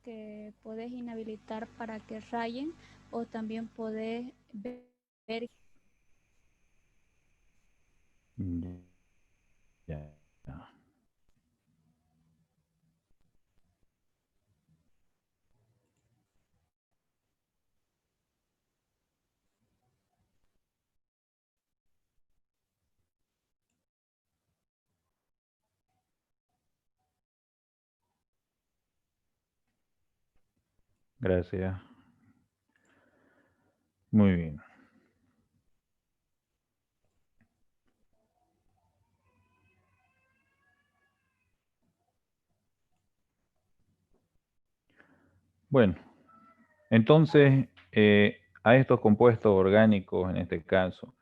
que podés inhabilitar para que rayen o también podés ver. Ya, ya. Gracias. Muy bien. Bueno, entonces a estos compuestos orgánicos, en este caso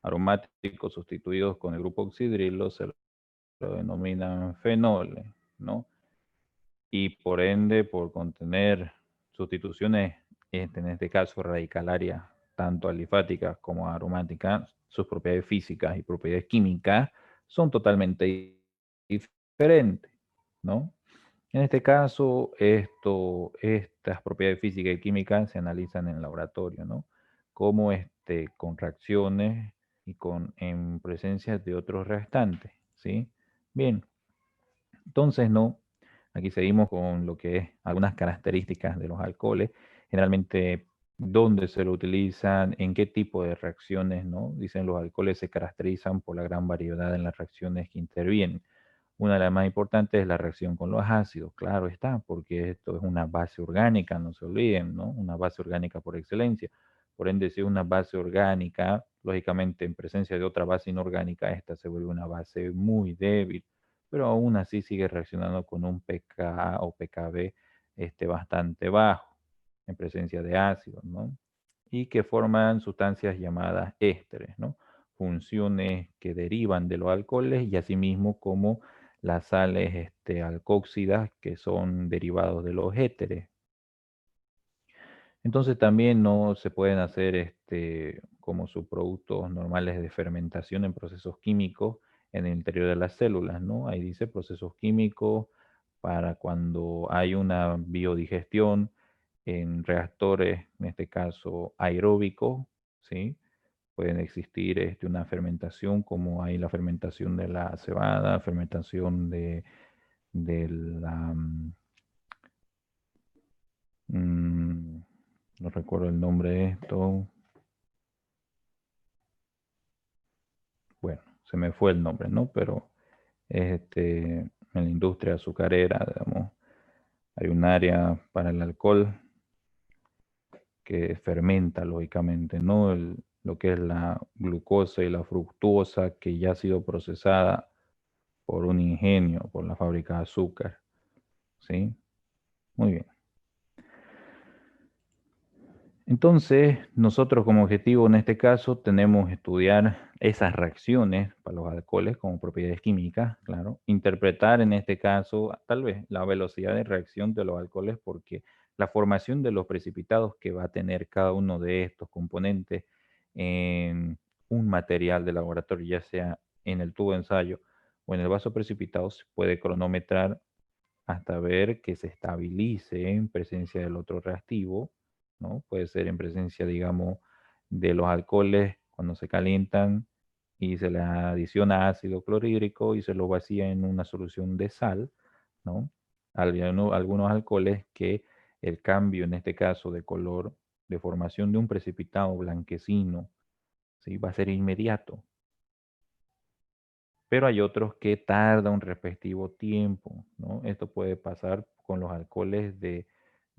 aromáticos sustituidos con el grupo oxidrilo, se lo denominan fenoles, ¿no? Y por ende, por contener sustituciones, en este caso radicalarias, tanto alifáticas como aromáticas, sus propiedades físicas y propiedades químicas son totalmente diferentes, ¿no? En este caso, estas propiedades físicas y químicas se analizan en el laboratorio, ¿no? Como con reacciones y en presencia de otros restantes, ¿sí? Bien, entonces, ¿no? Aquí seguimos con lo que es algunas características de los alcoholes, generalmente dónde se lo utilizan, en qué tipo de reacciones, ¿no? Dicen los alcoholes se caracterizan por la gran variedad en las reacciones que intervienen. Una de las más importantes es la reacción con los ácidos, claro está, porque esto es una base orgánica, no se olviden, ¿no? Una base orgánica por excelencia. Por ende, si es una base orgánica, lógicamente en presencia de otra base inorgánica, esta se vuelve una base muy débil, pero aún así sigue reaccionando con un pKa o pKb bastante bajo en presencia de ácidos, ¿no? Y que forman sustancias llamadas ésteres, ¿no? Funciones que derivan de los alcoholes y asimismo como las sales alcóxidas que son derivados de los éteres. Entonces también no se pueden hacer como subproductos normales de fermentación en procesos químicos en el interior de las células, ¿no? Ahí dice procesos químicos para cuando hay una biodigestión en reactores, en este caso aeróbicos, ¿sí? Pueden existir una fermentación como hay la fermentación de la cebada, fermentación de la... mm, no recuerdo el nombre de esto. Bueno, se me fue el nombre, ¿no? Pero en la industria azucarera, digamos, hay un área para el alcohol que fermenta, lógicamente, ¿no? Lo que es la glucosa y la fructuosa que ya ha sido procesada por un ingenio, por la fábrica de azúcar, ¿sí? Muy bien. Entonces, nosotros como objetivo en este caso tenemos estudiar esas reacciones para los alcoholes como propiedades químicas, claro. Interpretar en este caso tal vez la velocidad de reacción de los alcoholes porque la formación de los precipitados que va a tener cada uno de estos componentes en un material de laboratorio, ya sea en el tubo de ensayo o en el vaso precipitado, se puede cronometrar hasta ver que se estabilice en presencia del otro reactivo, ¿no? Puede ser en presencia, digamos, de los alcoholes cuando se calientan y se le adiciona ácido clorhídrico y se lo vacía en una solución de sal, ¿no? Algunos alcoholes que el cambio, en este caso, de color, de formación de un precipitado blanquecino, ¿sí? Va a ser inmediato, pero hay otros que tarda un respectivo tiempo, ¿no? Esto puede pasar con los alcoholes de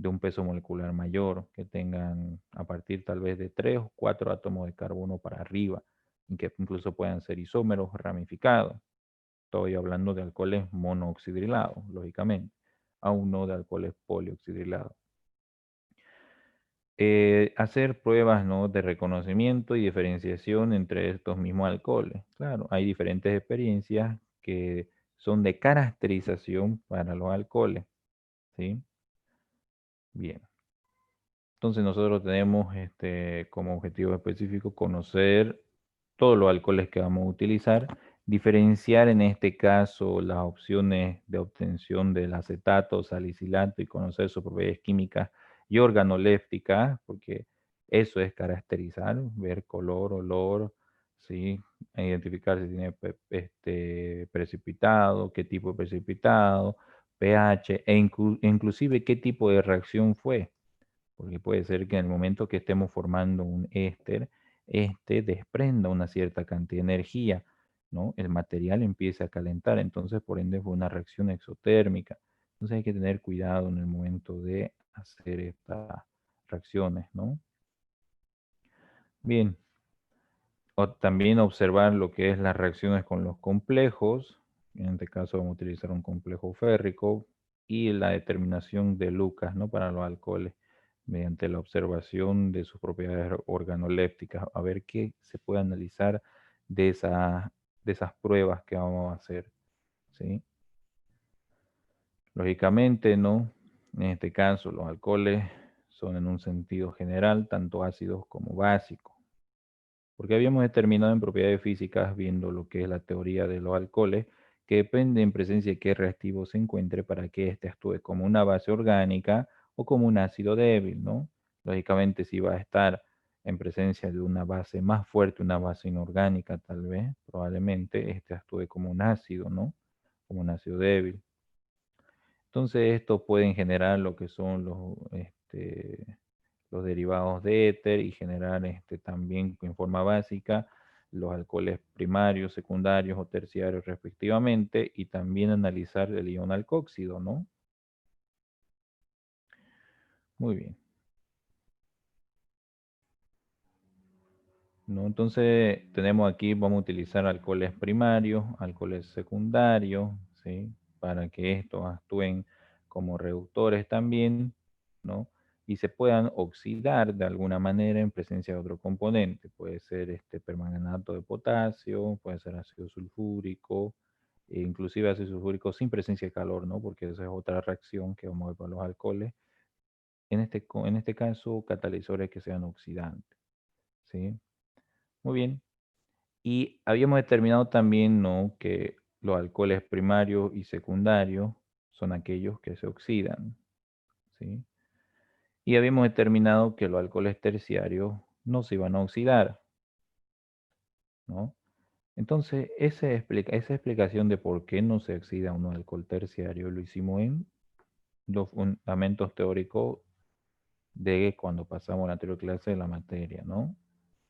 un peso molecular mayor, que tengan a partir tal vez de 3 o 4 átomos de carbono para arriba, y que incluso puedan ser isómeros ramificados. Estoy hablando de alcoholes monooxidrilados, lógicamente, aún no de alcoholes polioxidrilados. Hacer pruebas, ¿no? De reconocimiento y diferenciación entre estos mismos alcoholes. Claro, hay diferentes experiencias que son de caracterización para los alcoholes, ¿sí? Bien. Entonces nosotros tenemos como objetivo específico conocer todos los alcoholes que vamos a utilizar diferenciar en este caso las opciones de obtención del acetato, salicilato y conocer sus propiedades químicas y organolépticas, porque eso es caracterizar, ver color, olor, ¿sí? Identificar si tiene precipitado, qué tipo de precipitado, pH e inclusive qué tipo de reacción fue, porque puede ser que en el momento que estemos formando un éster, este desprenda una cierta cantidad de energía, ¿no? El material empieza a calentar, entonces por ende fue una reacción exotérmica. Entonces hay que tener cuidado en el momento de hacer estas reacciones, ¿no? Bien, o también observar lo que es las reacciones con los complejos, en este caso vamos a utilizar un complejo férrico, y la determinación de Lucas, ¿no? Para los alcoholes, mediante la observación de sus propiedades organolépticas, a ver qué se puede analizar de esas pruebas que vamos a hacer, ¿sí? Lógicamente, ¿no? En este caso, los alcoholes son en un sentido general tanto ácidos como básicos, porque habíamos determinado en propiedades físicas, viendo lo que es la teoría de los alcoholes, que depende en presencia de qué reactivo se encuentre para que éste actúe como una base orgánica o como un ácido débil, ¿no? Lógicamente, si va a estar en presencia de una base más fuerte, una base inorgánica tal vez, probablemente este actúe como un ácido, ¿no? Como un ácido débil. Entonces, estos pueden generar lo que son los derivados de éter y generar también en forma básica los alcoholes primarios, secundarios o terciarios respectivamente, y también analizar el ion alcóxido, ¿no? Muy bien. ¿No? Entonces tenemos aquí, vamos a utilizar alcoholes primarios, alcoholes secundarios, ¿sí? Para que estos actúen como reductores también, ¿no? Y se puedan oxidar de alguna manera en presencia de otro componente. Puede ser permanganato de potasio, puede ser ácido sulfúrico, e inclusive ácido sulfúrico sin presencia de calor, ¿no? Porque esa es otra reacción que vamos a ver para los alcoholes. En este caso, catalizadores que sean oxidantes, ¿sí? Muy bien. Y habíamos determinado también, ¿no?, que los alcoholes primarios y secundarios son aquellos que se oxidan, ¿sí? Y habíamos determinado que los alcoholes terciarios no se iban a oxidar, ¿no? Entonces, esa explicación de por qué no se oxida un alcohol terciario lo hicimos en los fundamentos teóricos de cuando pasamos la anterior clase de la materia, ¿no?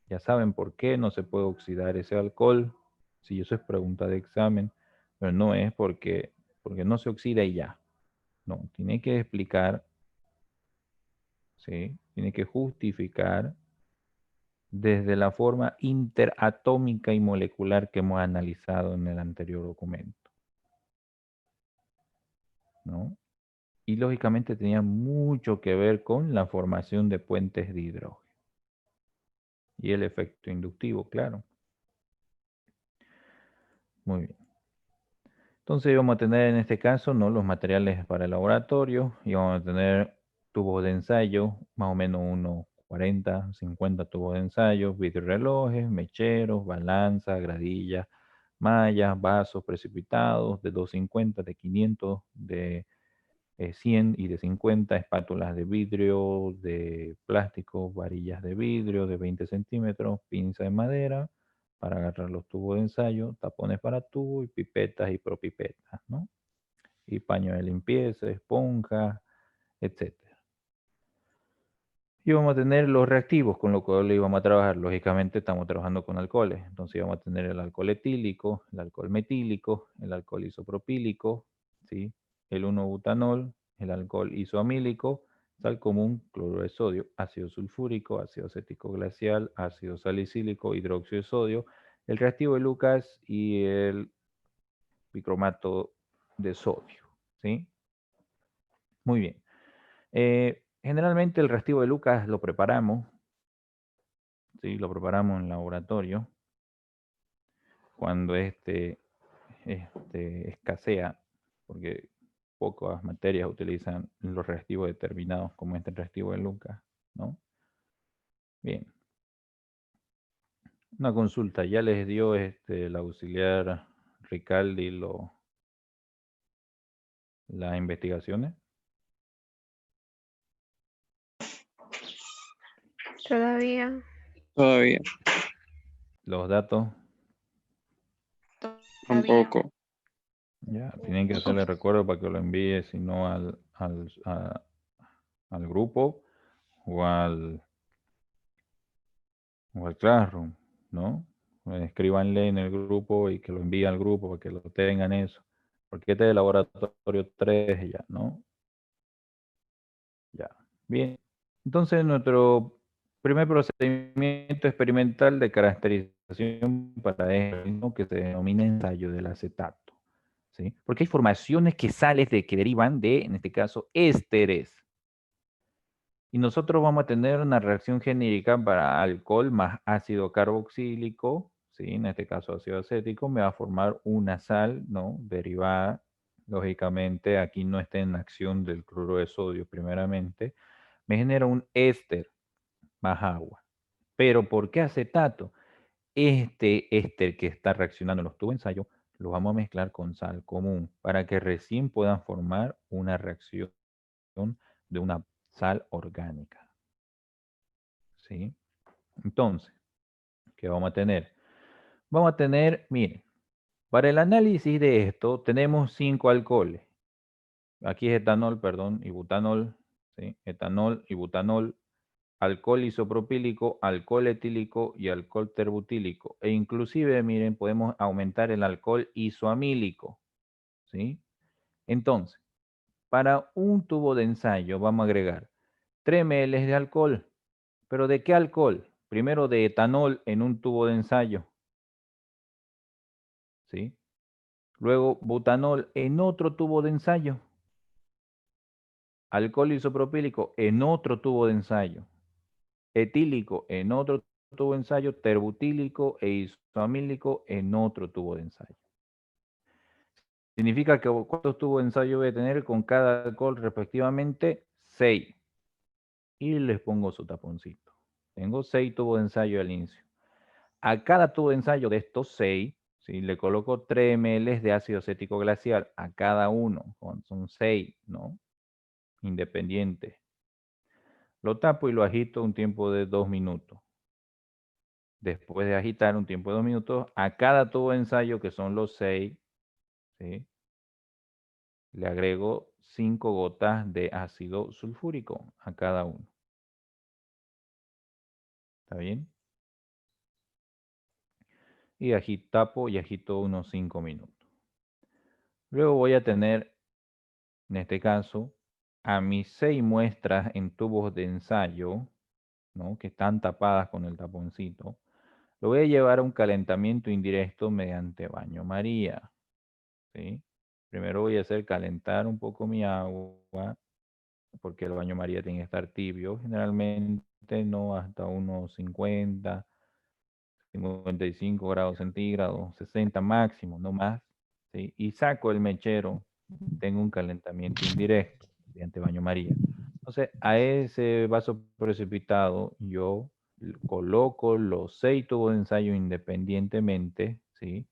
Ya saben por qué no se puede oxidar ese alcohol. Si eso es pregunta de examen, pero no es porque no se oxida y ya. No, tiene que explicar, ¿sí? Tiene que justificar desde la forma interatómica y molecular que hemos analizado en el anterior documento, ¿no? Y lógicamente tenía mucho que ver con la formación de puentes de hidrógeno y el efecto inductivo, claro. Muy bien. Entonces vamos a tener en este caso, ¿no?, los materiales para el laboratorio, y vamos a tener tubos de ensayo, más o menos unos 40, 50 tubos de ensayo, vidriorelojes, mecheros, balanzas, gradillas, mallas, vasos precipitados de 250, de 500, de 100 y de 50, espátulas de vidrio, de plástico, varillas de vidrio de 20 centímetros, pinza de madera para agarrar los tubos de ensayo, tapones para tubo y pipetas y propipetas, ¿no? Y paño de limpieza, esponja, etcétera. Y vamos a tener los reactivos con los cuales íbamos a trabajar. Lógicamente estamos trabajando con alcoholes. Entonces vamos a tener el alcohol etílico, el alcohol metílico, el alcohol isopropílico, ¿sí?, el 1-butanol, el alcohol isoamílico, sal común, cloruro de sodio, ácido sulfúrico, ácido acético glacial, ácido salicílico, hidróxido de sodio, el reactivo de Lucas y el bicromato de sodio, ¿sí? Muy bien. Generalmente el reactivo de Lucas lo preparamos, ¿sí? Lo preparamos en laboratorio cuando escasea, porque pocas materias utilizan los reactivos determinados como este reactivo de Lucas, ¿no? Bien. Una consulta, ya les dio el auxiliar Ricaldi, las investigaciones? Todavía. Todavía. Los datos, Tampoco. ya, tienen que hacerle recuerdo para que lo envíe, si no al grupo o al Classroom, ¿no? Escríbanle en el grupo y que lo envíe al grupo para que lo tengan eso. Porque este es el laboratorio 3 ya, ¿no? Ya. Bien. Entonces, nuestro primer procedimiento experimental de caracterización para esto, que se denomina ensayo del acetato, ¿sí? Porque hay formaciones que que derivan de, en este caso, ésteres. Y nosotros vamos a tener una reacción genérica para alcohol más ácido carboxílico, ¿sí? En este caso ácido acético, me va a formar una sal, ¿no? Derivada, lógicamente, aquí no está en acción del cloruro de sodio primeramente, me genera un éster más agua. Pero ¿por qué acetato? Este éster que está reaccionando en los tubos de ensayo, lo vamos a mezclar con sal común para que recién puedan formar una reacción de una sal orgánica. ¿Sí? Entonces, ¿qué vamos a tener? Vamos a tener, miren, para el análisis de esto tenemos 5 alcoholes. Aquí es etanol, perdón, y butanol, ¿sí? Etanol y butanol, alcohol isopropílico, alcohol etílico y alcohol terbutílico. E inclusive, miren, podemos aumentar el alcohol isoamílico, ¿sí? Entonces, para un tubo de ensayo vamos a agregar 3 ml de alcohol. ¿Pero de qué alcohol? Primero de etanol en un tubo de ensayo, ¿sí? Luego butanol en otro tubo de ensayo. Alcohol isopropílico en otro tubo de ensayo. Etílico en otro tubo de ensayo. Terbutílico e isoamílico en otro tubo de ensayo. Significa que ¿cuántos tubos de ensayo voy a tener con cada alcohol respectivamente? 6. Y les pongo su taponcito. Tengo 6 tubos de ensayo al inicio. A cada tubo de ensayo de estos 6, ¿sí? Le coloco 3 ml de ácido acético glacial a cada uno. Son 6, ¿no? Independientes. Lo tapo y lo agito un tiempo de 2 minutos. Después de agitar un tiempo de 2 minutos, a cada tubo de ensayo, que son los 6, ¿sí? Le agrego 5 gotas de ácido sulfúrico a cada uno. ¿Está bien? Y tapo y agito unos 5 minutos. Luego voy a tener, en este caso, a mis 6 muestras en tubos de ensayo, ¿no? Que están tapadas con el taponcito. Lo voy a llevar a un calentamiento indirecto mediante baño María, ¿sí? Primero voy a hacer calentar un poco mi agua, porque el baño María tiene que estar tibio, generalmente no hasta unos 50, 55 grados centígrados, 60 máximo, no más, ¿sí? Y saco el mechero, tengo un calentamiento indirecto mediante baño María. Entonces, a ese vaso precipitado yo coloco los 6 tubos de ensayo independientemente, ¿sí?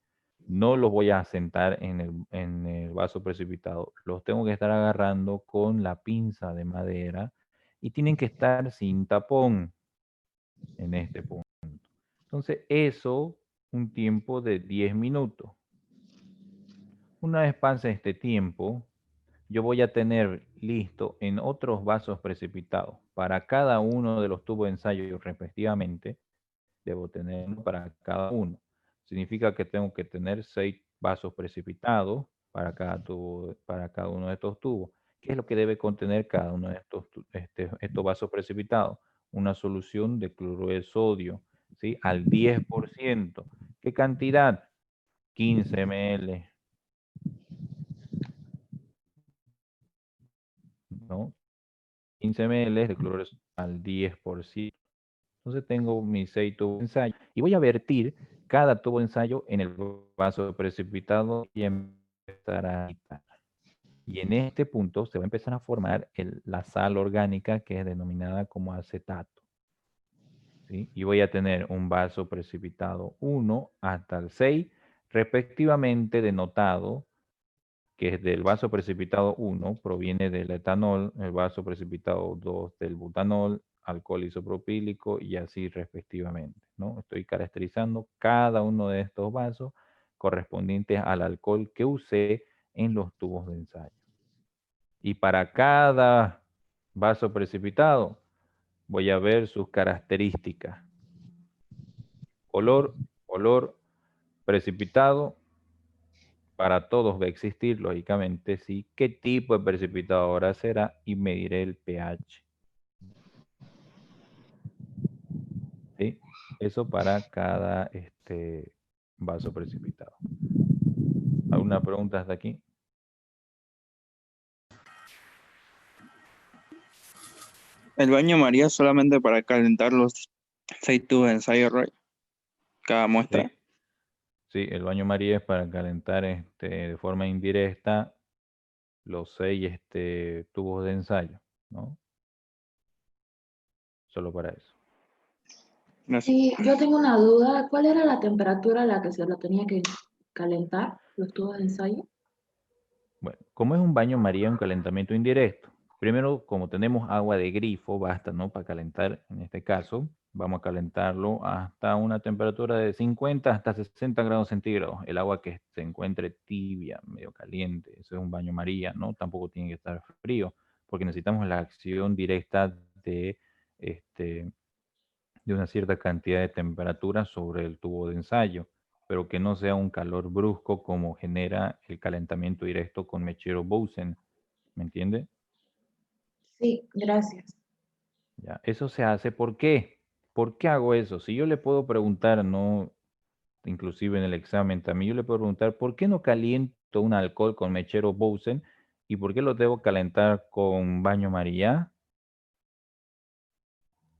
No los voy a sentar en el vaso precipitado, los tengo que estar agarrando con la pinza de madera y tienen que estar sin tapón en este punto. Entonces, eso, un tiempo de 10 minutos. Una vez pase este tiempo, yo voy a tener listo en otros vasos precipitados. Para cada uno de los tubos de ensayo respectivamente, debo tener uno para cada uno. Significa que tengo que tener 6 vasos precipitados para cada uno de estos tubos. ¿Qué es lo que debe contener cada uno de estos vasos precipitados? Una solución de cloruro de sodio, ¿sí? Al 10%. ¿Qué cantidad? 15 ml, ¿no? 15 ml de cloruro de sodio al 10%. Entonces tengo mis 6 tubos de ensayo y voy a vertir cada tubo de ensayo en el vaso precipitado y empezar a agitar. Y en este punto se va a empezar a formar la sal orgánica que es denominada como acetato, ¿sí? Y voy a tener un vaso precipitado 1 hasta el 6 respectivamente denotado, que es del vaso precipitado 1, proviene del etanol, el vaso precipitado 2 del butanol, alcohol isopropílico y así respectivamente, ¿no? Estoy caracterizando cada uno de estos vasos correspondientes al alcohol que usé en los tubos de ensayo. Y para cada vaso precipitado voy a ver sus características. Color, olor, precipitado, para todos va a existir, lógicamente, sí. ¿Qué tipo de precipitado ahora será? Y mediré el pH. ¿Sí? Eso para cada vaso precipitado. ¿Alguna pregunta hasta aquí? El baño María solamente para calentar los 6 tubos de ensayo, Roy. Cada muestra. Sí. Sí, el baño María es para calentar de forma indirecta los 6 tubos de ensayo, ¿no? Solo para eso. Gracias. Sí, yo tengo una duda. ¿Cuál era la temperatura a la que se lo tenía que calentar los tubos de ensayo? Bueno, como es un baño María, un calentamiento indirecto. Primero, como tenemos agua de grifo, basta, ¿no? Para calentar, en este caso, vamos a calentarlo hasta una temperatura de 50 hasta 60 grados centígrados. El agua que se encuentre tibia, medio caliente. Eso es un baño María, ¿no? Tampoco tiene que estar frío, porque necesitamos la acción directa este, de una cierta cantidad de temperatura sobre el tubo de ensayo, pero que no sea un calor brusco como genera el calentamiento directo con mechero Bose, ¿me entiende? Sí, gracias. Ya, eso se hace, ¿por qué? ¿Por qué hago eso? Si yo le puedo preguntar, no, inclusive en el examen también, yo le puedo preguntar, ¿por qué no caliento un alcohol con mechero Bose y por qué lo debo calentar con baño María?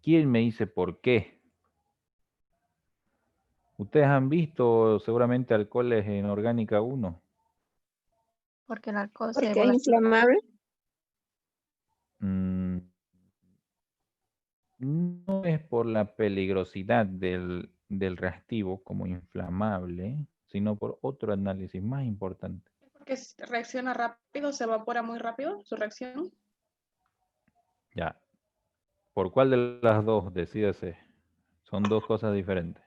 ¿Quién me dice por qué? Ustedes han visto seguramente alcoholes en orgánica 1. Porque el alcohol se Porque es inflamable. No es por la peligrosidad del reactivo como inflamable, sino por otro análisis más importante. Porque reacciona rápido, se evapora muy rápido su reacción. Ya. ¿Por cuál de las dos? Decídase. Son dos cosas diferentes.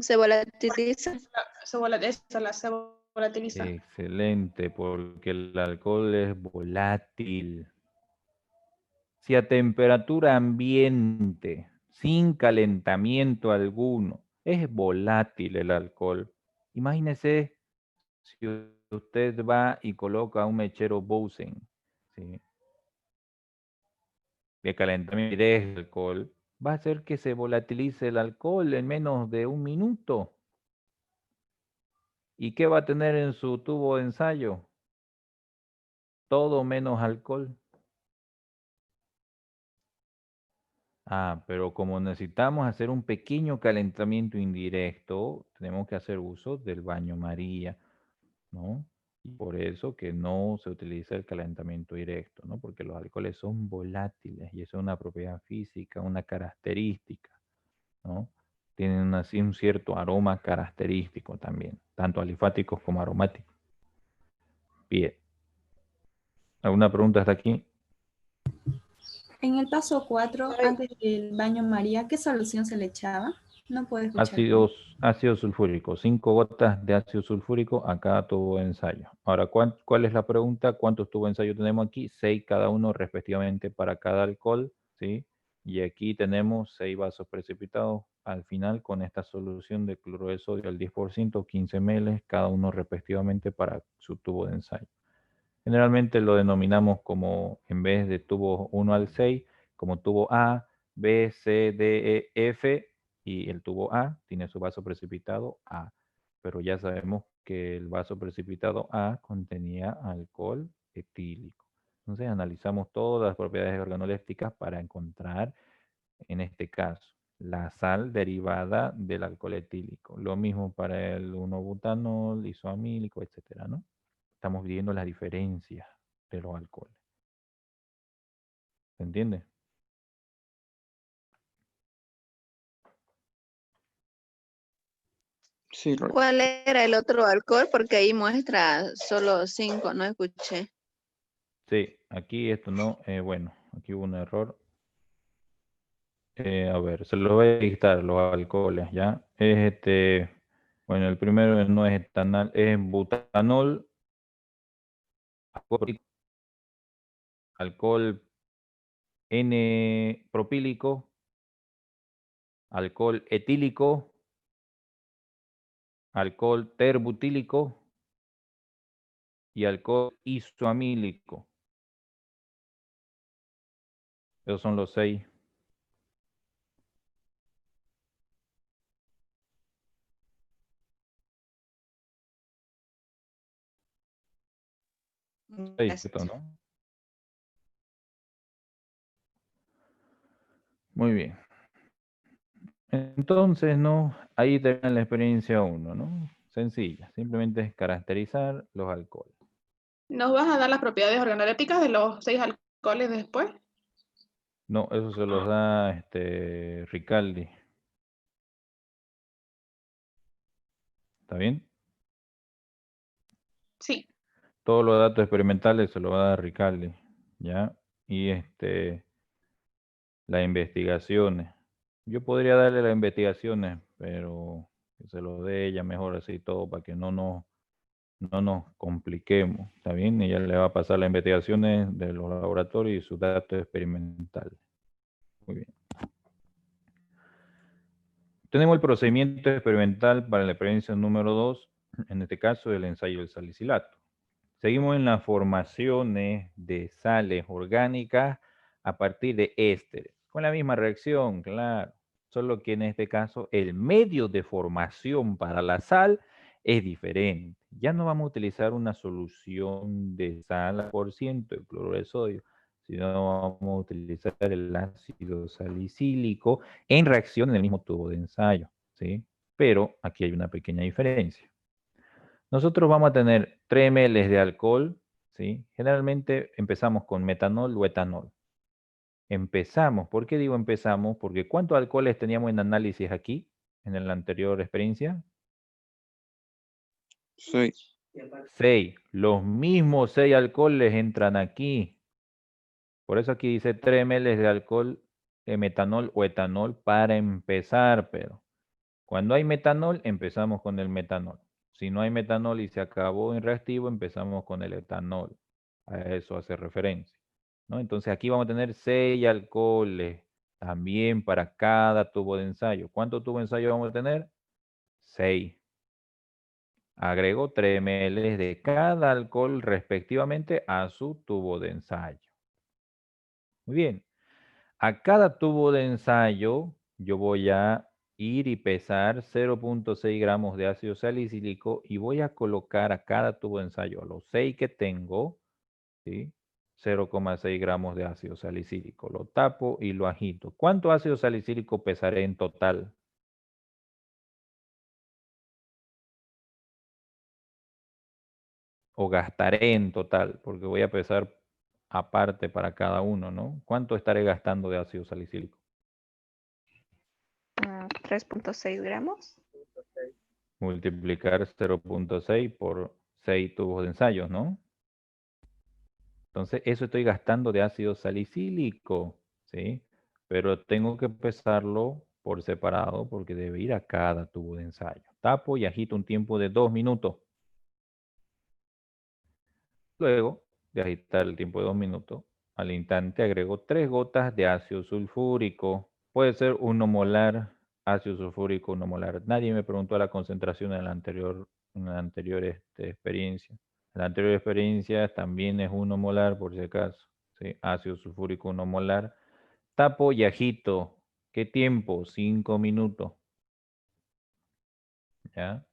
Se volatiliza. Se volatiliza. Excelente, porque el alcohol es volátil. Si a temperatura ambiente, sin calentamiento alguno, es volátil el alcohol, imagínese si usted va y coloca un mechero Bose, ¿sí?, de calentamiento de alcohol, va a hacer que se volatilice el alcohol en menos de un minuto. ¿Y qué va a tener en su tubo de ensayo? Todo menos alcohol. Pero como necesitamos hacer un pequeño calentamiento indirecto, tenemos que hacer uso del baño María, ¿no? Y por eso que no se utiliza el calentamiento directo, ¿no? Porque los alcoholes son volátiles y eso es una propiedad física, una característica, ¿no? Tienen así un cierto aroma característico también, tanto alifáticos como aromáticos. Bien. ¿Alguna pregunta hasta aquí? En el paso 4, antes del baño María, ¿qué solución se le echaba? No puedo escuchar. Ácido sulfúrico, 5 gotas de ácido sulfúrico a cada tubo de ensayo. Ahora, ¿cuál es la pregunta? ¿Cuántos tubos de ensayo tenemos aquí? 6 cada uno respectivamente para cada alcohol, ¿sí? Y aquí tenemos 6 vasos precipitados al final con esta solución de cloruro de sodio al 10%, 15 ml, cada uno respectivamente para su tubo de ensayo. Generalmente lo denominamos como, en vez de tubos 1 al 6, como tubo A, B, C, D, E, F, y el tubo A tiene su vaso precipitado A. Pero ya sabemos que el vaso precipitado A contenía alcohol etílico. Entonces analizamos todas las propiedades organolépticas para encontrar, en este caso, la sal derivada del alcohol etílico. Lo mismo para el 1-butanol, isoamílico, etcétera, ¿no? Estamos viendo las diferencias de los alcoholes. ¿Se entiende? Sí, Roy. ¿Cuál era el otro alcohol? Porque ahí muestra solo 5, no escuché. Sí, aquí esto no, bueno, aquí hubo un error. A ver, se los voy a dictar los alcoholes, ¿ya? Bueno, el primero no es etanol, es butanol, alcohol N-propílico, alcohol etílico, alcohol terbutílico y alcohol isoamílico. Esos son los 6. Gracias. ¿No? Muy bien. Entonces, ¿no? Ahí termina la experiencia 1, ¿no? Sencilla. Simplemente es caracterizar los alcoholes. ¿Nos vas a dar las propiedades organolépticas de los 6 alcoholes después? No, eso se los da Ricaldi. ¿Está bien? Sí. Todos los datos experimentales se los va a dar Ricaldi, ¿ya? Y las investigaciones. Yo podría darle las investigaciones, pero que se los dé ella mejor así todo para que no nos compliquemos, ¿está bien? Ella le va a pasar las investigaciones de los laboratorios y sus datos experimentales. Muy bien. Tenemos el procedimiento experimental para la experiencia número 2, en este caso el ensayo del salicilato. Seguimos en las formaciones de sales orgánicas a partir de ésteres, con la misma reacción, claro, solo que en este caso el medio de formación para la sal es diferente. Ya no vamos a utilizar una solución de sal por ciento de cloruro de sodio, sino vamos a utilizar el ácido salicílico en reacción en el mismo tubo de ensayo, ¿sí? Pero aquí hay una pequeña diferencia. Nosotros vamos a tener 3 ml de alcohol, ¿sí? Generalmente empezamos con metanol o etanol. Empezamos, ¿por qué digo empezamos? Porque ¿cuántos alcoholes teníamos en análisis aquí, en la anterior experiencia? 6. 6. Los mismos 6 alcoholes entran aquí. Por eso aquí dice 3 ml de alcohol de metanol o etanol para empezar, pero cuando hay metanol, empezamos con el metanol. Si no hay metanol y se acabó en reactivo, empezamos con el etanol. A eso hace referencia, ¿no? Entonces aquí vamos a tener 6 alcoholes también para cada tubo de ensayo. ¿Cuántos tubos de ensayo vamos a tener? 6. Agrego 3 ml de cada alcohol respectivamente a su tubo de ensayo. Muy bien. A cada tubo de ensayo yo voy a ir y pesar 0.6 gramos de ácido salicílico y voy a colocar a cada tubo de ensayo, a los 6 que tengo, ¿sí? 0,6 gramos de ácido salicílico. Lo tapo y lo agito. ¿Cuánto ácido salicílico pesaré en total? O gastaré en total, porque voy a pesar aparte para cada uno, ¿no? ¿Cuánto estaré gastando de ácido salicílico? 3.6 gramos. Multiplicar 0.6 por 6 tubos de ensayos, ¿no? Entonces, eso estoy gastando de ácido salicílico, ¿sí? Pero tengo que pesarlo por separado porque debe ir a cada tubo de ensayo. Tapo y agito un tiempo de 2 minutos. Luego de agitar el tiempo de 2 minutos, al instante agrego 3 gotas de ácido sulfúrico. Puede ser 1 molar, ácido sulfúrico 1 molar. Nadie me preguntó la concentración en la anterior experiencia. En la anterior experiencia también es 1 molar por si acaso. ¿Sí? Ácido sulfúrico 1 molar. Tapo y agito. ¿Qué tiempo? 5 minutos. ¿Ya?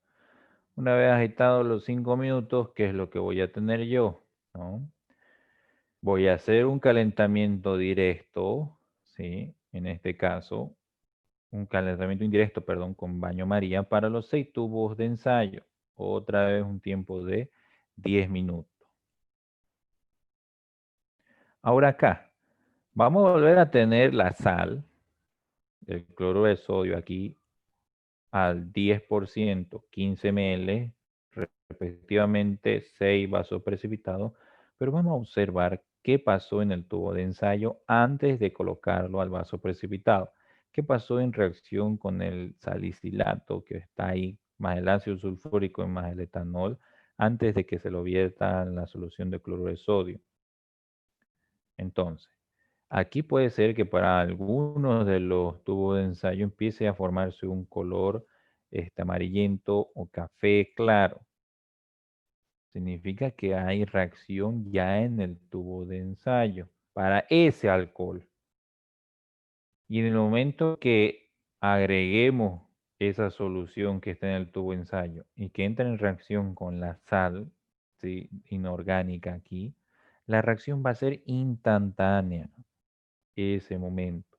Una vez agitado los 5 minutos, ¿qué es lo que voy a tener yo? ¿No? Voy a hacer un calentamiento directo, ¿sí? En este caso, un calentamiento indirecto, perdón, con baño María para los 6 tubos de ensayo. Otra vez un tiempo de 10 minutos. Ahora acá, vamos a volver a tener la sal, el cloruro de sodio aquí, al 10%, 15 ml, respectivamente 6 vasos precipitados, pero vamos a observar qué pasó en el tubo de ensayo antes de colocarlo al vaso precipitado. ¿Qué pasó en reacción con el salicilato que está ahí, más el ácido sulfúrico y más el etanol, antes de que se lo vierta en la solución de cloruro de sodio? Entonces, aquí puede ser que para algunos de los tubos de ensayo empiece a formarse un color amarillento o café claro. Significa que hay reacción ya en el tubo de ensayo para ese alcohol. Y en el momento que agreguemos esa solución que está en el tubo de ensayo y que entra en reacción con la sal, ¿sí?, inorgánica aquí, la reacción va a ser instantánea ese momento.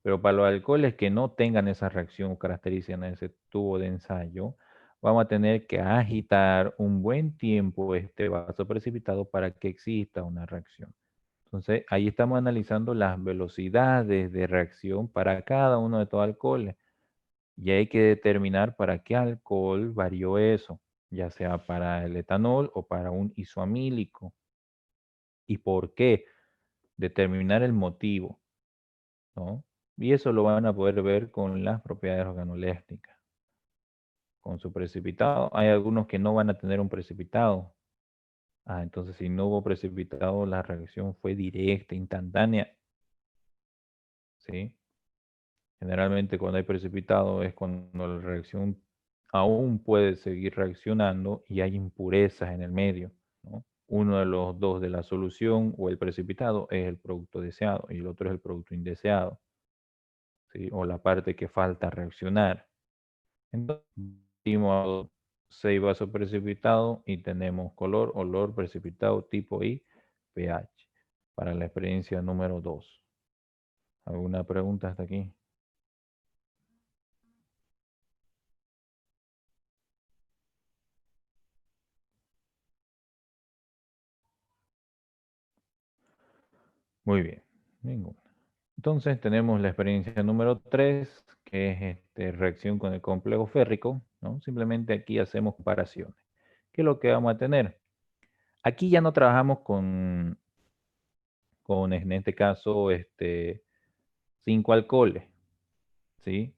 Pero para los alcoholes que no tengan esa reacción o caracterizan ese tubo de ensayo, vamos a tener que agitar un buen tiempo este vaso precipitado para que exista una reacción. Entonces, ahí estamos analizando las velocidades de reacción para cada uno de estos alcoholes. Y hay que determinar para qué alcohol varió eso, ya sea para el etanol o para un isoamílico. ¿Y por qué? Determinar el motivo, ¿no? Y eso lo van a poder ver con las propiedades organolépticas. Con su precipitado, hay algunos que no van a tener un precipitado. Entonces si no hubo precipitado, la reacción fue directa, instantánea. ¿Sí? Generalmente cuando hay precipitado es cuando la reacción aún puede seguir reaccionando y hay impurezas en el medio, ¿no? Uno de los dos de la solución o el precipitado es el producto deseado y el otro es el producto indeseado, ¿sí? O la parte que falta reaccionar. Entonces, dimos 6 vasos precipitados y tenemos color, olor, precipitado, tipo y pH para la experiencia número 2. ¿Alguna pregunta hasta aquí? Muy bien, ninguna. Entonces tenemos la experiencia número 3, que es reacción con el complejo férrico, ¿no? Simplemente aquí hacemos comparaciones. ¿Qué es lo que vamos a tener? Aquí ya no trabajamos con en este caso, 5 alcoholes, ¿sí?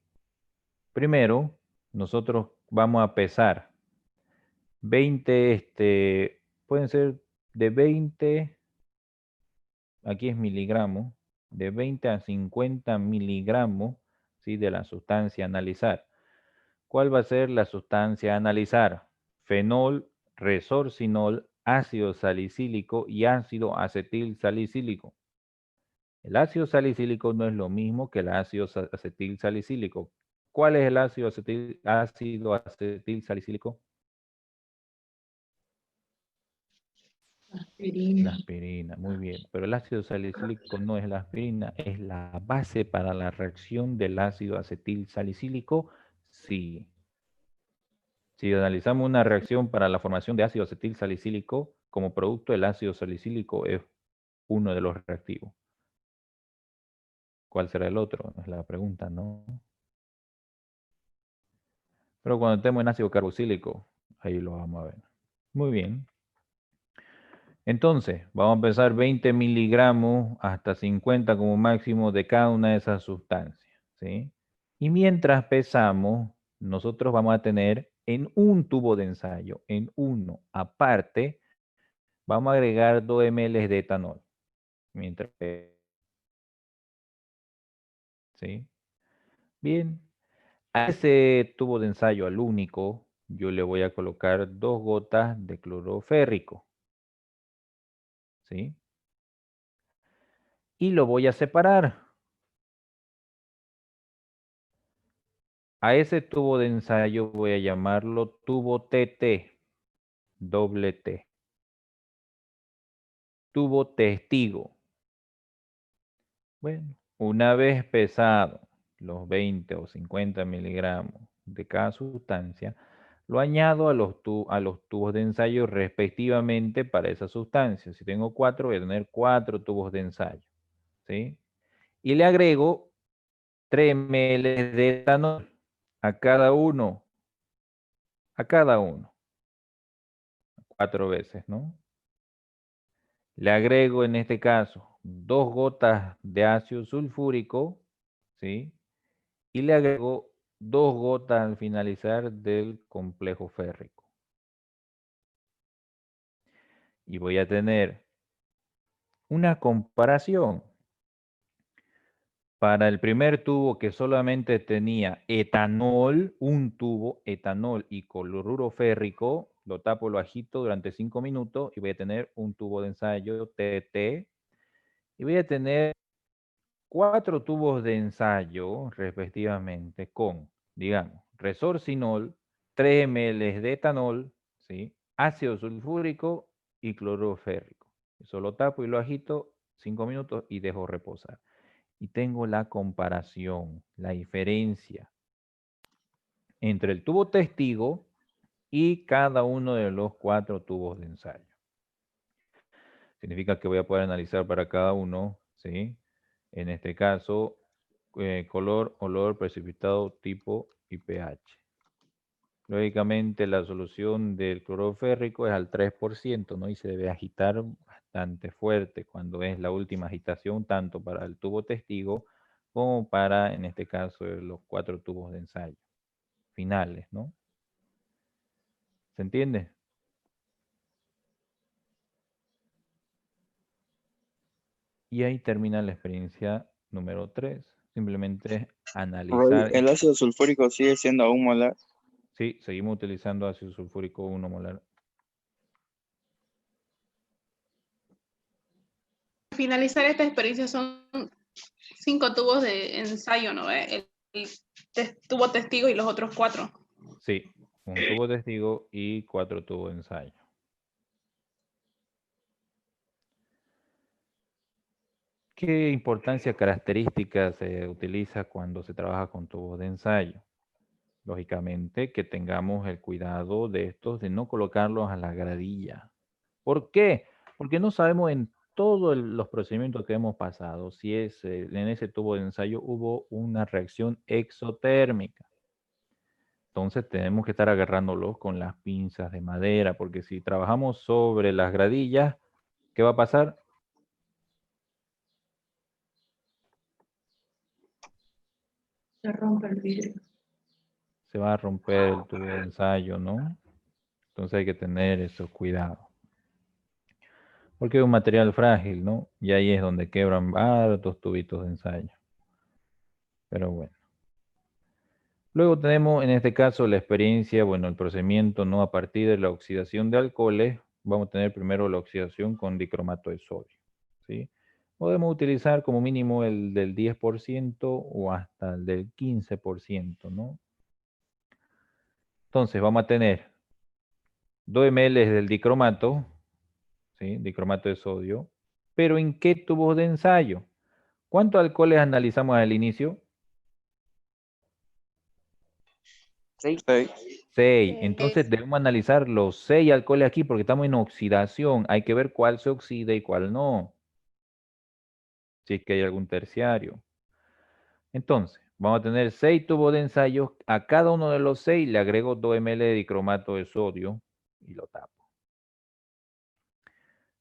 Primero, nosotros vamos a pesar 20, pueden ser de 20, aquí es miligramos, de 20 a 50 miligramos, ¿sí?, de la sustancia a analizar. ¿Cuál va a ser la sustancia a analizar? Fenol, resorcinol, ácido salicílico y ácido acetil salicílico. El ácido salicílico no es lo mismo que el ácido acetil salicílico. ¿Cuál es el ácido acetil salicílico? Aspirina. La aspirina, muy bien. Pero el ácido salicílico no es la aspirina, es la base para la reacción del ácido acetil salicílico. Sí. Si analizamos una reacción para la formación de ácido acetil salicílico, como producto del ácido salicílico es uno de los reactivos. ¿Cuál será el otro? Es la pregunta, ¿no? Pero cuando estemos en ácido carboxílico, ahí lo vamos a ver. Muy bien. Entonces, vamos a empezar 20 miligramos hasta 50 como máximo de cada una de esas sustancias, ¿sí? Y mientras pesamos, nosotros vamos a tener en un tubo de ensayo, en uno aparte, vamos a agregar 2 ml de etanol. Mientras, ¿sí? Bien. A ese tubo de ensayo, al único, yo le voy a colocar 2 gotas de cloruro férrico, ¿sí? Y lo voy a separar. A ese tubo de ensayo voy a llamarlo tubo TT, doble T. Tubo testigo. Bueno, una vez pesado los 20 o 50 miligramos de cada sustancia, lo añado a los tubos de ensayo respectivamente para esa sustancia. Si tengo 4, voy a tener 4 tubos de ensayo, ¿sí? Y le agrego 3 ml de etanol. a cada uno, 4 veces, ¿no? Le agrego en este caso 2 gotas de ácido sulfúrico, ¿sí? Y le agrego 2 gotas al finalizar del complejo férrico. Y voy a tener una comparación. Para el primer tubo que solamente tenía etanol, un tubo, etanol y cloruro férrico, lo tapo, lo agito durante 5 minutos y voy a tener un tubo de ensayo TT. Y voy a tener 4 tubos de ensayo respectivamente con, digamos, resorcinol, 3 ml de etanol, ¿sí? Ácido sulfúrico y cloruro férrico. Eso lo tapo y lo agito 5 minutos y dejo reposar. Y tengo la comparación, la diferencia entre el tubo testigo y cada uno de los 4 tubos de ensayo. Significa que voy a poder analizar para cada uno, ¿sí? En este caso, color, olor, precipitado, tipo y pH. Lógicamente, la solución del cloruro férrico es al 3%, ¿no? Y se debe agitar bastante fuerte cuando es la última agitación, tanto para el tubo testigo como para, en este caso, los 4 tubos de ensayo finales, ¿no? ¿Se entiende? Y ahí termina la experiencia número 3. Simplemente Roy, analizar. ¿el ácido sulfúrico sigue siendo aún molar? Sí, seguimos utilizando ácido sulfúrico 1 molar. Finalizar esta experiencia son 5 tubos de ensayo, ¿no? El tubo testigo y los otros 4. Sí, un tubo testigo y 4 tubos de ensayo. ¿Qué importancia característica se utiliza cuando se trabaja con tubos de ensayo? Lógicamente que tengamos el cuidado de estos, de no colocarlos a la gradilla. ¿Por qué? Porque no sabemos en todos los procedimientos que hemos pasado si en ese tubo de ensayo hubo una reacción exotérmica. Entonces tenemos que estar agarrándolos con las pinzas de madera, porque si trabajamos sobre las gradillas, ¿qué va a pasar? Se rompe el vidrio. Se va a romper el tubo de ensayo, ¿no? Entonces hay que tener esos cuidados. Porque es un material frágil, ¿no? Y ahí es donde quebran hartos tubitos de ensayo. Pero bueno. Luego tenemos en este caso la experiencia, bueno, el procedimiento, ¿no? A partir de la oxidación de alcoholes, vamos a tener primero la oxidación con dicromato de sodio, ¿sí? Podemos utilizar como mínimo el del 10% o hasta el del 15%, ¿no? Entonces vamos a tener 2 ml del dicromato, ¿sí? Dicromato de sodio. ¿Pero en qué tubos de ensayo? ¿Cuántos alcoholes analizamos al inicio? 6. 6. Entonces debemos analizar los 6 alcoholes aquí porque estamos en oxidación. Hay que ver cuál se oxida y cuál no. Si es que hay algún terciario. Entonces, vamos a tener 6 tubos de ensayo. A cada uno de los 6 le agrego 2 ml de dicromato de sodio y lo tapo.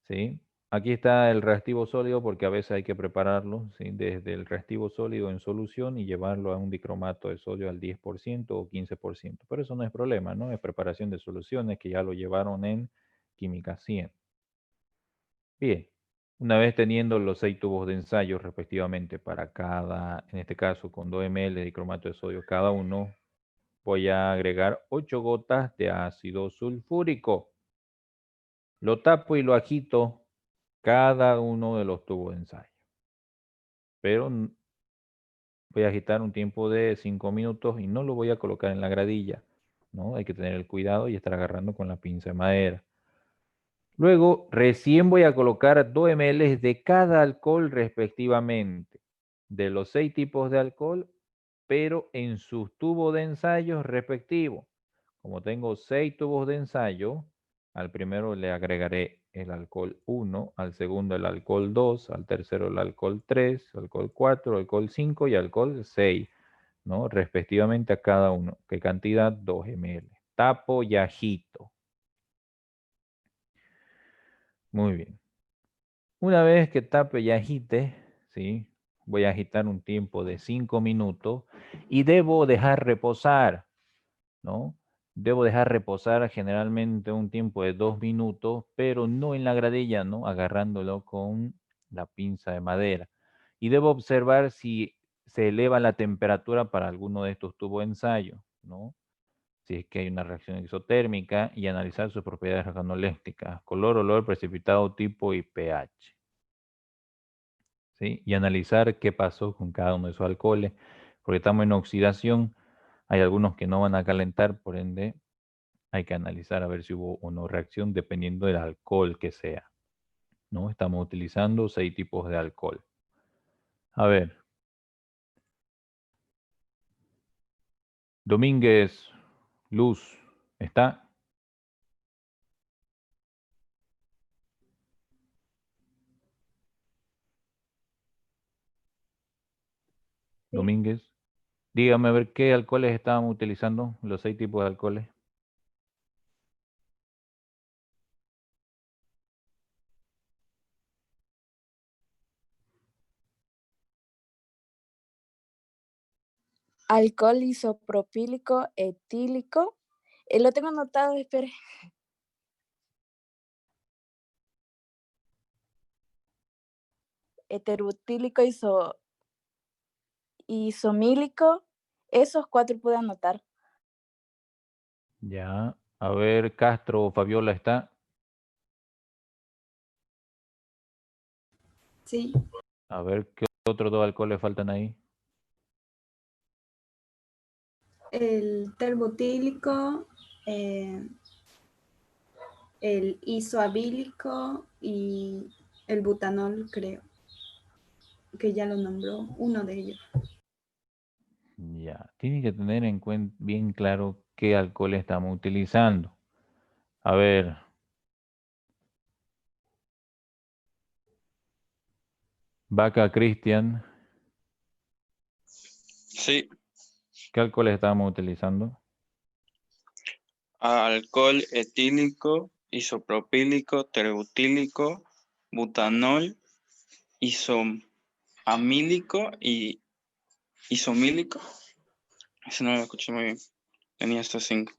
¿Sí? Aquí está el reactivo sólido porque a veces hay que prepararlo, ¿sí? Desde el reactivo sólido en solución y llevarlo a un dicromato de sodio al 10% o 15%. Pero eso no es problema, ¿no? Es preparación de soluciones que ya lo llevaron en química 100. Bien, una vez teniendo los 6 tubos de ensayo respectivamente para cada, en este caso con 2 ml de dicromato de sodio cada uno, voy a agregar 8 gotas de ácido sulfúrico. Lo tapo y lo agito cada uno de los tubos de ensayo. Pero voy a agitar un tiempo de 5 minutos y no lo voy a colocar en la gradilla, ¿no? Hay que tener el cuidado y estar agarrando con la pinza de madera. Luego, recién voy a colocar 2 ml de cada alcohol respectivamente, de los 6 tipos de alcohol, pero en sus tubos de ensayo respectivos. Como tengo 6 tubos de ensayo, al primero le agregaré el alcohol 1, al segundo el alcohol 2, al tercero el alcohol 3, alcohol 4, alcohol 5 y alcohol 6. ¿no? Respectivamente a cada uno. ¿Qué cantidad? 2 ml. Tapo y agito. Muy bien. Una vez que tape y agite, ¿sí? Voy a agitar un tiempo de 5 minutos y debo dejar reposar, ¿no? Debo dejar reposar generalmente un tiempo de 2 minutos, pero no en la gradilla, ¿no? Agarrándolo con la pinza de madera. Y debo observar si se eleva la temperatura para alguno de estos tubos de ensayo, ¿no? Si es que hay una reacción exotérmica y analizar sus propiedades organolépticas, color, olor, precipitado, tipo y pH. ¿Sí? Y analizar qué pasó con cada uno de esos alcoholes, porque estamos en oxidación, hay algunos que no van a calentar, por ende hay que analizar a ver si hubo o no reacción dependiendo del alcohol que sea, ¿no? Estamos utilizando 6 tipos de alcohol. A ver. Domínguez, Luz, ¿está? Sí. Domínguez. Dígame a ver qué alcoholes estaban utilizando, los 6 tipos de alcoholes. Alcohol isopropílico etílico. Lo tengo anotado, espere. Heterobutílico isomílico. Esos 4 pude anotar. Ya. A ver, Castro o Fabiola, ¿está? Sí. A ver, ¿qué otros 2 alcoholes faltan ahí? El terbutílico, el isoabílico y el butanol, creo que ya lo nombró uno de ellos. Ya. Tiene que tener en cuenta bien claro qué alcohol estamos utilizando. A ver. Vaca Cristian, Sí, ¿qué alcoholes estábamos utilizando? alcohol etílico, isopropílico, terbutílico, butanol, isoamílico y isomílico. Eso no lo escuché muy bien. Tenía estos 5.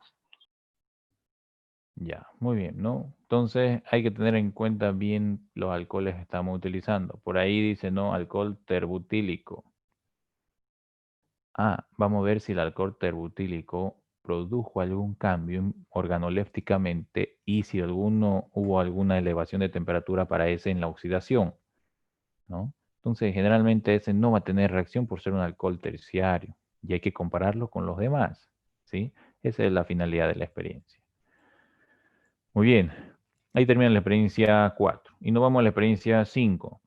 Ya, muy bien, ¿no? Entonces hay que tener en cuenta bien los alcoholes que estamos utilizando. Por ahí dice, ¿no? Alcohol terbutílico. Ah, vamos a ver si el alcohol terbutílico produjo algún cambio organolépticamente y si hubo alguna elevación de temperatura para ese en la oxidación, ¿no? Entonces, generalmente ese no va a tener reacción por ser un alcohol terciario y hay que compararlo con los demás, ¿sí? Esa es la finalidad de la experiencia. Muy bien, ahí termina la experiencia 4 y nos vamos a la experiencia 5.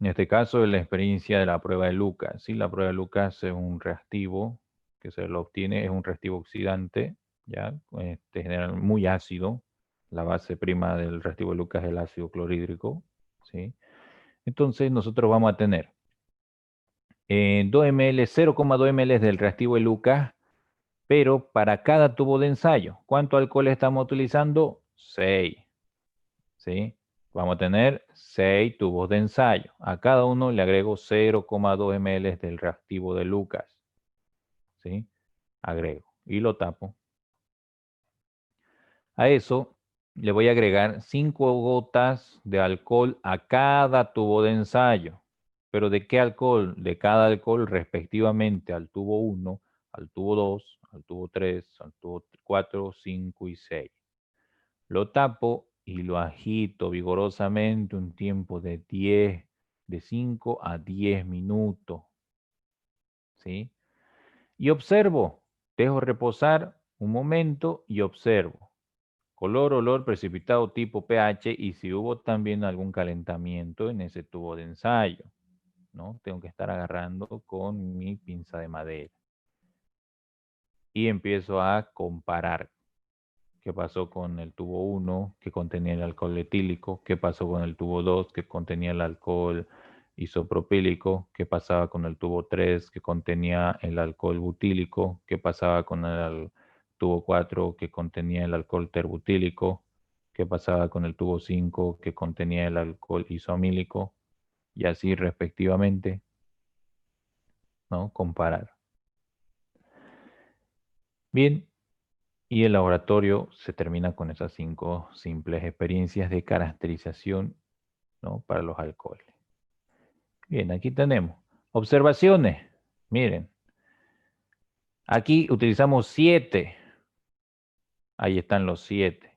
En este caso es la experiencia de la prueba de Lucas. ¿Sí? La prueba de Lucas es un reactivo que se lo obtiene, es un reactivo oxidante, ¿ya? General muy ácido. La base prima del reactivo de Lucas es el ácido clorhídrico. ¿Sí? Entonces nosotros vamos a tener 2 ml, 0,2 ml del reactivo de Lucas, pero para cada tubo de ensayo, ¿cuánto alcohol estamos utilizando? 6. ¿Sí? Vamos a tener 6 tubos de ensayo. A cada uno le agrego 0,2 ml del reactivo de Lucas. ¿Sí? Agrego y lo tapo. A eso le voy a agregar 5 gotas de alcohol a cada tubo de ensayo. ¿Pero de qué alcohol? De cada alcohol respectivamente al tubo 1, al tubo 2, al tubo 3, al tubo 4, 5 y 6. Lo tapo y lo agito vigorosamente un tiempo de 5 a 10 minutos. ¿Sí? Y observo, dejo reposar un momento y observo. Color, olor, precipitado, tipo, pH y si hubo también algún calentamiento en ese tubo de ensayo, ¿no? Tengo que estar agarrando con mi pinza de madera. Y empiezo a comparar. ¿Qué pasó con el tubo 1 que contenía el alcohol etílico? ¿Qué pasó con el tubo 2 que contenía el alcohol isopropílico, qué pasaba con el tubo 3 que contenía el alcohol butílico, qué pasaba con el tubo 4 que contenía el alcohol terbutílico, qué pasaba con el tubo 5 que contenía el alcohol isoamílico, y así respectivamente, ¿no? Comparar. Bien, y el laboratorio se termina con esas 5 simples experiencias de caracterización, ¿no? Para los alcoholes. Bien, aquí tenemos observaciones. Miren, aquí utilizamos 7. Ahí están los 7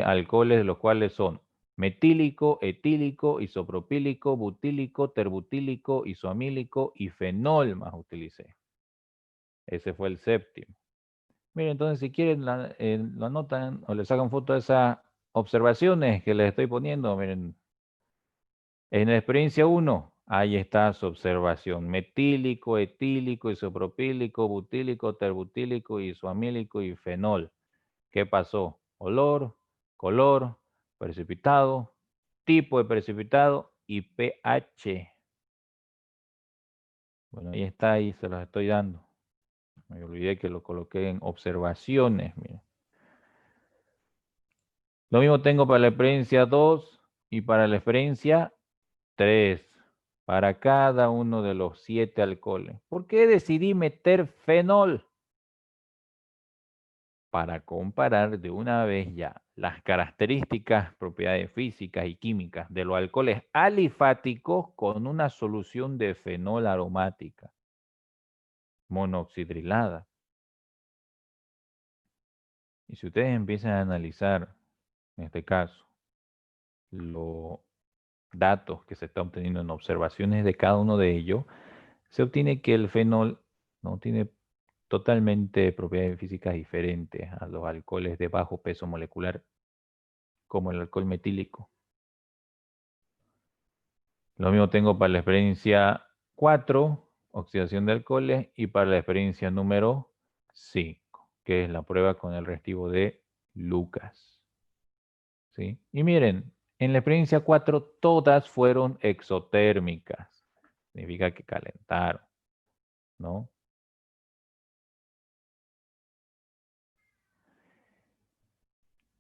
alcoholes, los cuales son metílico, etílico, isopropílico, butílico, terbutílico, isoamílico y fenol más utilicé. Ese fue el 7º. Miren, entonces si quieren lo anotan o le sacan foto de esas observaciones que les estoy poniendo. Miren, en la experiencia 1, ahí está su observación. Metílico, etílico, isopropílico, butílico, terbutílico, isoamílico y fenol. ¿Qué pasó? Olor, color, precipitado, tipo de precipitado y pH. Bueno, ahí está, ahí se los estoy dando. Me olvidé que lo coloqué en observaciones. Miren. Lo mismo tengo para la experiencia 2 y para la experiencia 3. Para cada uno de los 7 alcoholes. ¿Por qué decidí meter fenol? Para comparar de una vez ya las características, propiedades físicas y químicas de los alcoholes alifáticos con una solución de fenol aromática monoxidrilada. Y si ustedes empiezan a analizar, en este caso, los datos que se están obteniendo en observaciones de cada uno de ellos, se obtiene que el fenol no tiene totalmente propiedades físicas diferentes a los alcoholes de bajo peso molecular, como el alcohol metílico. Lo mismo tengo para la experiencia 4, oxidación de alcoholes, y para la experiencia número 5, que es la prueba con el reactivo de Lucas. ¿Sí? Y miren, en la experiencia 4 todas fueron exotérmicas. Significa que calentaron, ¿no?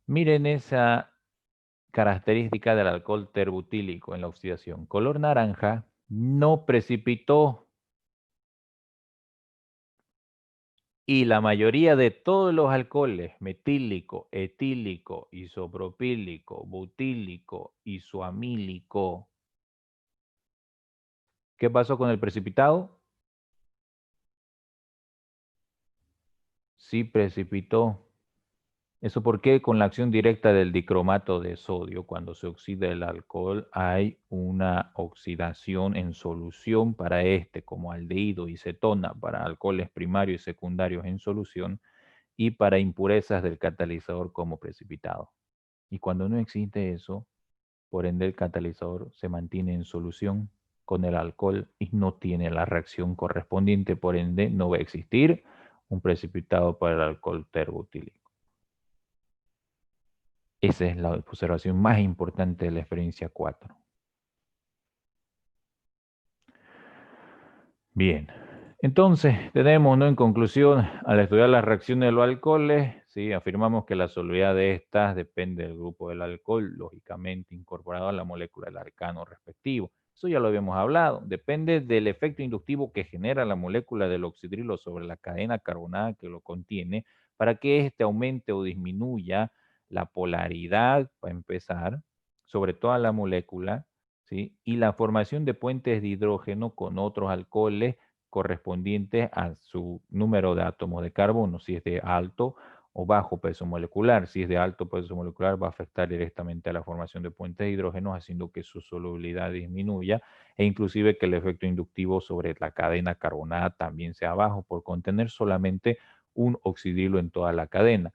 Miren esa característica del alcohol terbutílico en la oxidación. Color naranja, no precipitó. Y la mayoría de todos los alcoholes, metílico, etílico, isopropílico, butílico, isoamílico. ¿Qué pasó con el precipitado? Sí precipitó. ¿Eso por qué? Con la acción directa del dicromato de sodio, cuando se oxida el alcohol, hay una oxidación en solución para como aldehído y cetona, para alcoholes primarios y secundarios en solución, y para impurezas del catalizador como precipitado. Y cuando no existe eso, por ende el catalizador se mantiene en solución con el alcohol y no tiene la reacción correspondiente, por ende no va a existir un precipitado para el alcohol terbutílico. Esa es la observación más importante de la experiencia 4. Bien, entonces tenemos, ¿no? En conclusión, al estudiar las reacciones de los alcoholes, ¿sí? Afirmamos que la solubilidad de estas depende del grupo del alcohol, lógicamente incorporado a la molécula del alcano respectivo. Eso ya lo habíamos hablado. Depende del efecto inductivo que genera la molécula del oxidrilo sobre la cadena carbonada que lo contiene para que éste aumente o disminuya la polaridad, para empezar, sobre toda la molécula, ¿sí? Y la formación de puentes de hidrógeno con otros alcoholes correspondientes a su número de átomos de carbono, si es de alto o bajo peso molecular. Si es de alto peso molecular, va a afectar directamente a la formación de puentes de hidrógeno, haciendo que su solubilidad disminuya e inclusive que el efecto inductivo sobre la cadena carbonada también sea bajo por contener solamente un oxidrilo en toda la cadena,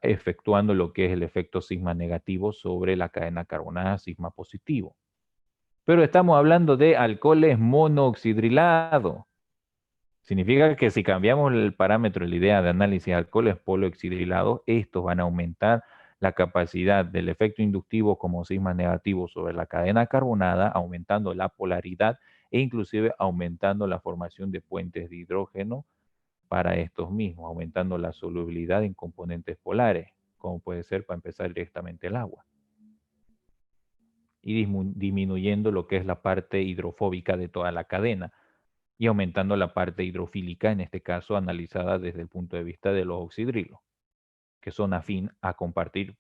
efectuando lo que es el efecto sigma negativo sobre la cadena carbonada sigma positivo. Pero estamos hablando de alcoholes monooxidrilados. Significa que si cambiamos el parámetro, la idea de análisis de alcoholes polioxidrilados, estos van a aumentar la capacidad del efecto inductivo como sigma negativo sobre la cadena carbonada, aumentando la polaridad e inclusive aumentando la formación de puentes de hidrógeno para estos mismos, aumentando la solubilidad en componentes polares, como puede ser para empezar directamente el agua. Y disminuyendo lo que es la parte hidrofóbica de toda la cadena y aumentando la parte hidrofílica, en este caso analizada desde el punto de vista de los oxidrilos, que son afín a compartir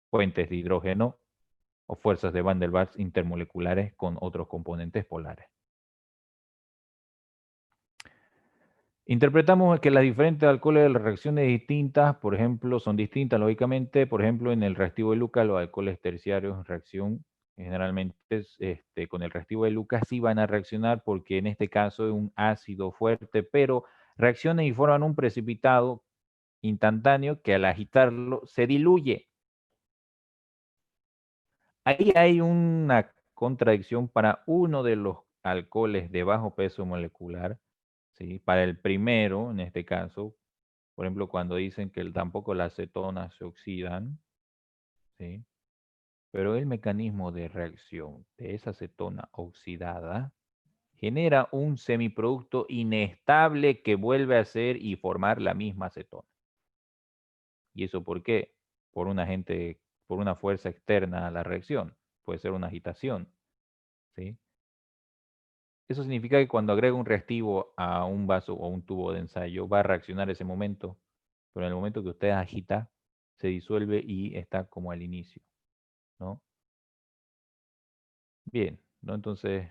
puentes de hidrógeno o fuerzas de Van der Waals intermoleculares con otros componentes polares. Interpretamos que las diferentes alcoholes de las reacciones distintas, por ejemplo, son distintas, lógicamente, por ejemplo, en el reactivo de Lucas, los alcoholes terciarios en reacción, generalmente con el reactivo de Lucas sí van a reaccionar porque en este caso es un ácido fuerte, pero reaccionan y forman un precipitado instantáneo que al agitarlo se diluye. Ahí hay una contradicción para uno de los alcoholes de bajo peso molecular, ¿sí? Para el primero, en este caso, por ejemplo, cuando dicen que tampoco las cetonas se oxidan, ¿sí? Pero el mecanismo de reacción de esa cetona oxidada genera un semiproducto inestable que vuelve a ser y formar la misma cetona. ¿Y eso por qué? Por un agente, por una fuerza externa a la reacción. Puede ser una agitación, ¿sí? Eso significa que cuando agrega un reactivo a un vaso o un tubo de ensayo, va a reaccionar ese momento, pero en el momento que usted agita, se disuelve y está como al inicio, ¿no? Bien, ¿no? Entonces,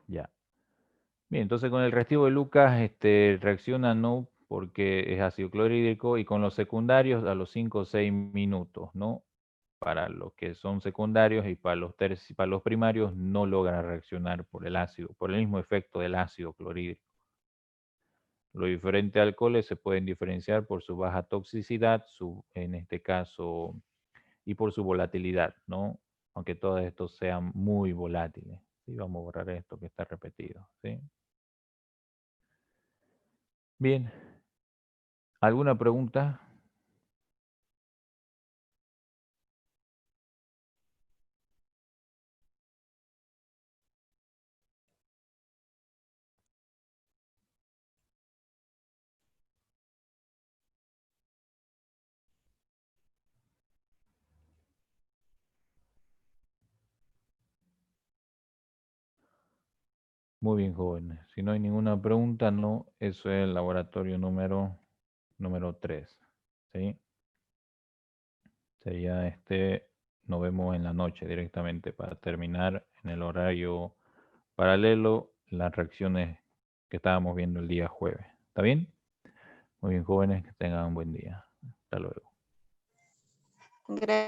ya. Bien, entonces con el reactivo de Lucas reacciona no porque es ácido clorhídrico y con los secundarios a los 5 o 6 minutos, ¿no? Para los que son secundarios y para los primarios no logran reaccionar por el ácido, por el mismo efecto del ácido clorhídrico. Los diferentes alcoholes se pueden diferenciar por su baja toxicidad, en este caso, y por su volatilidad, ¿no? Aunque todos estos sean muy volátiles. ¿Sí? Vamos a borrar esto que está repetido, ¿sí? Bien. ¿Alguna pregunta? Muy bien, jóvenes. Si no hay ninguna pregunta, no, eso es el laboratorio número 3. ¿Sí? Sería nos vemos en la noche directamente para terminar en el horario paralelo las reacciones que estábamos viendo el día jueves. ¿Está bien? Muy bien, jóvenes, que tengan un buen día. Hasta luego. Gracias.